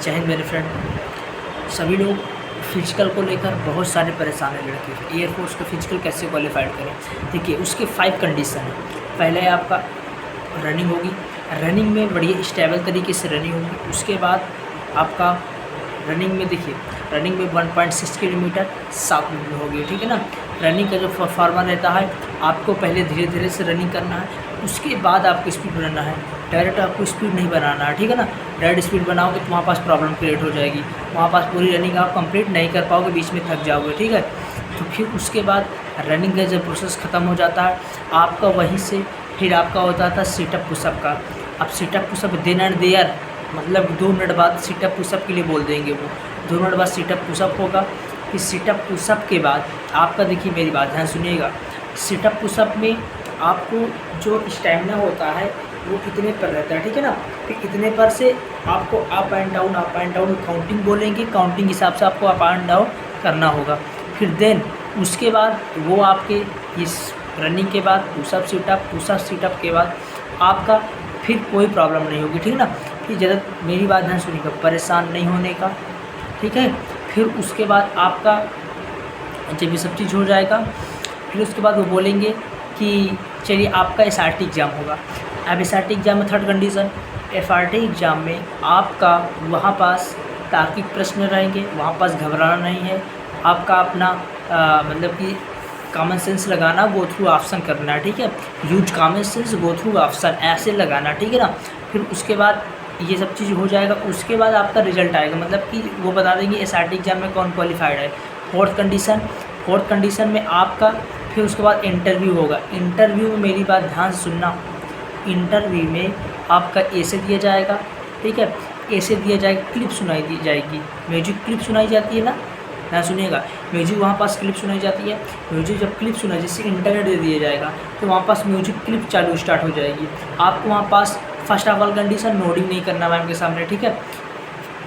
जय हिंद मेरे फ्रेंड। सभी लोग फिजिकल को लेकर बहुत सारे परेशान हैं लड़के। एयरफोर्स का फिजिकल कैसे क्वालिफाइड करें? देखिए, उसके 5 कंडीशन हैं। पहले आपका रनिंग होगी, रनिंग में बढ़िया स्टेबल तरीके से रनिंग होगी। उसके बाद आपका रनिंग में देखिए, रनिंग में 1.6 किलोमीटर 7 मिनट में होगी, ठीक है ना। रनिंग का जो फॉर्मा रहता है, आपको पहले धीरे धीरे से रनिंग करना है, उसके बाद आपको स्पीड बनाना है। डायरेक्ट आपको स्पीड नहीं बनाना है, ठीक है ना। डायरेक्ट स्पीड बनाओगे तो वहाँ पास प्रॉब्लम क्रिएट हो जाएगी, वहाँ पास पूरी रनिंग आप कंप्लीट नहीं कर पाओगे, बीच में थक जाओगे, ठीक है। तो फिर उसके बाद रनिंग का जब प्रोसेस ख़त्म हो जाता है आपका, वहीं से फिर आपका हो जाता है सिटअप पुशअप का। अब sit up push up then and there, मतलब 2 मिनट बाद सिटअप पुशअप के लिए बोल देंगे वो। 2 मिनट बाद सिटअप पुशअप होगा। फिर सिटअप पुशअप के बाद आपका, देखिए मेरी बात ध्यान सुनिएगा, सिटअप पुशअप में आपको जो स्टैमिना होता है वो इतने पर रहता है, ठीक है ना। फिर इतने पर से आपको अप एंड डाउन काउंटिंग बोलेंगे, काउंटिंग हिसाब से आपको अप एंड डाउन करना होगा। फिर देन उसके बाद वो आपके इस रनिंग के बाद पुशअप सिटअप के बाद आपका फिर कोई प्रॉब्लम नहीं होगी, ठीक है ना। फिर ज़्यादा मेरी बात ध्यान सुनिएगा, परेशान नहीं होने का, ठीक है। फिर उसके बाद आपका जब ये सब चीज़ हो जाएगा, फिर उसके बाद वो बोलेंगे कि चलिए आपका SRT एग्ज़ाम होगा। अब SRT एग्ज़ाम में 3rd कंडीशन, FRT एग्ज़ाम में आपका वहाँ पास तार्किक प्रश्न रहेंगे, वहाँ पास घबराना नहीं है, आपका अपना मतलब कि कॉमन सेंस लगाना, गो थ्रू ऑप्शन करना है, ठीक है। Use common sense, go through option ऐसे लगाना, ठीक है ना। फिर उसके बाद ये सब चीज़ हो जाएगा, उसके बाद आपका रिजल्ट आएगा, मतलब कि वो बता देंगे SRT एग्ज़ाम में कौन क्वालिफाइड है। 4th कंडीशन में आपका फिर उसके बाद इंटरव्यू होगा। इंटरव्यू में मेरी बात ध्यान से सुनना, इंटरव्यू में आपका ऐसे दिया जाएगा, ठीक है, ऐसे दिया जाएगा, क्लिप सुनाई दी जाएगी, म्यूजिक क्लिप सुनाई जाती है ना, ध्यान सुनिएगा। म्यूजिक वहाँ पास क्लिप सुनाई जाती है, म्यूजिक जब क्लिप सुनाई, जैसे इंटरनेट दे दिया जाएगा तो वहाँ पास म्यूजिक क्लिप चालू स्टार्ट हो जाएगी। आपको वहाँ पास first of all condition nodding नहीं करना मैम के सामने, ठीक है,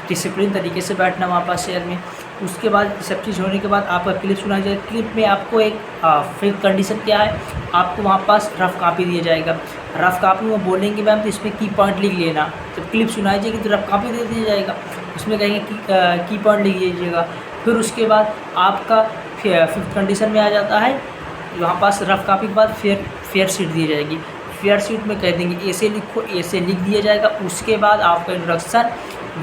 डिसिप्लिन तरीके से बैठना वहाँ पास शेयर में। उसके बाद सब चीज़ होने के बाद आपका क्लिप सुनाई जाएगा। क्लिप में आपको एक फिर कंडीशन क्या है, आपको वहाँ पास रफ़ कॉपी दिया जाएगा। रफ़ कॉपी में बोलेंगे मैम तो इसमें की पॉइंट लिख लेना। जब क्लिप सुनाई जाएगी तो रफ़ कॉपी दे दिया जाएगा, उसमें कहेंगे की पॉइंट लिख लीजिएगा। फिर उसके बाद आपका 5th कंडीशन में आ जाता है, वहाँ पास रफ़ कॉपी के बाद फेयर शीट दी जाएगी। फेयर शीट में कह देंगे ऐसे लिखो, ऐसे लिख दिया जाएगा। उसके बाद आपका इंट्रोडक्शन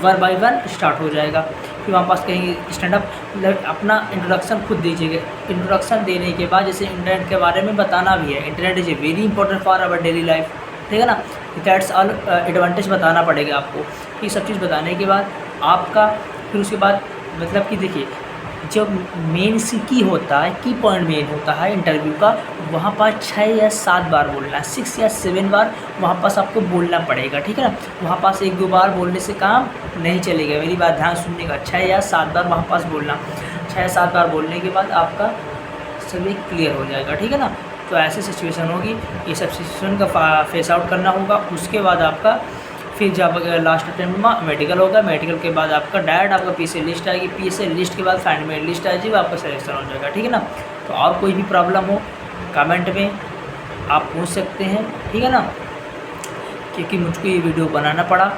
1 बाय 1 स्टार्ट हो जाएगा। फिर वहाँ पास कहेंगे स्टैंड अप, मतलब अपना इंट्रोडक्शन खुद दीजिएगा। इंट्रोडक्शन देने के बाद जैसे इंटरनेट के बारे में बताना भी है, internet is a very important for our daily life, ठीक है ना। दैट्स ऑल एडवांटेज बताना पड़ेगा आपको। ये सब चीज़ बताने के बाद आपका फिर उसके बाद मतलब कि देखिए, जब मेन की होता है, की पॉइंट मेन होता है इंटरव्यू का, वहाँ पर 6 या 7 बार बोलना है, 6 या 7 बार वहाँ पास आपको बोलना पड़ेगा, ठीक है ना। वहाँ पास 1-2 बार बोलने से काम नहीं चलेगा, मेरी बात ध्यान सुनने का। 6 या 7 बार वहाँ पास बोलना, 6 या 7 बार बोलने के बाद आपका सभी क्लियर हो जाएगा, ठीक है ना। तो ऐसी सिचुएशन होगी, ये सब सिचुएशन का फेस आउट करना होगा। उसके बाद आपका फिर जब लास्ट अटेम्प्ट में मेडिकल होगा, मेडिकल के बाद आपका डायरेक्ट आपका PSA लिस्ट आएगी, PSA लिस्ट के बाद फाइनल लिस्ट आ जाएगी, आपका सिलेक्शन हो जाएगा, ठीक है ना। तो और कोई भी प्रॉब्लम हो कमेंट में आप पूछ सकते हैं, ठीक है ना, क्योंकि मुझको ये वीडियो बनाना पड़ा।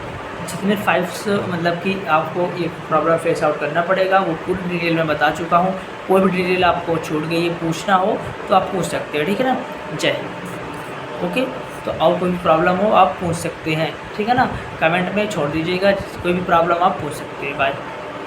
जितने 5 मतलब कि आपको ये प्रॉब्लम फेस आउट करना पड़ेगा वो पूरी डिटेल में बता चुका हूँ। कोई भी डिटेल आपको छूट गई है, पूछना हो तो आप पूछ सकते हैं, ठीक है ना। जय हिंद। ओके, तो और कोई भी प्रॉब्लम हो आप पूछ सकते हैं, ठीक है ना, कमेंट में छोड़ दीजिएगा। कोई भी प्रॉब्लम आप पूछ सकते हैं। बाय।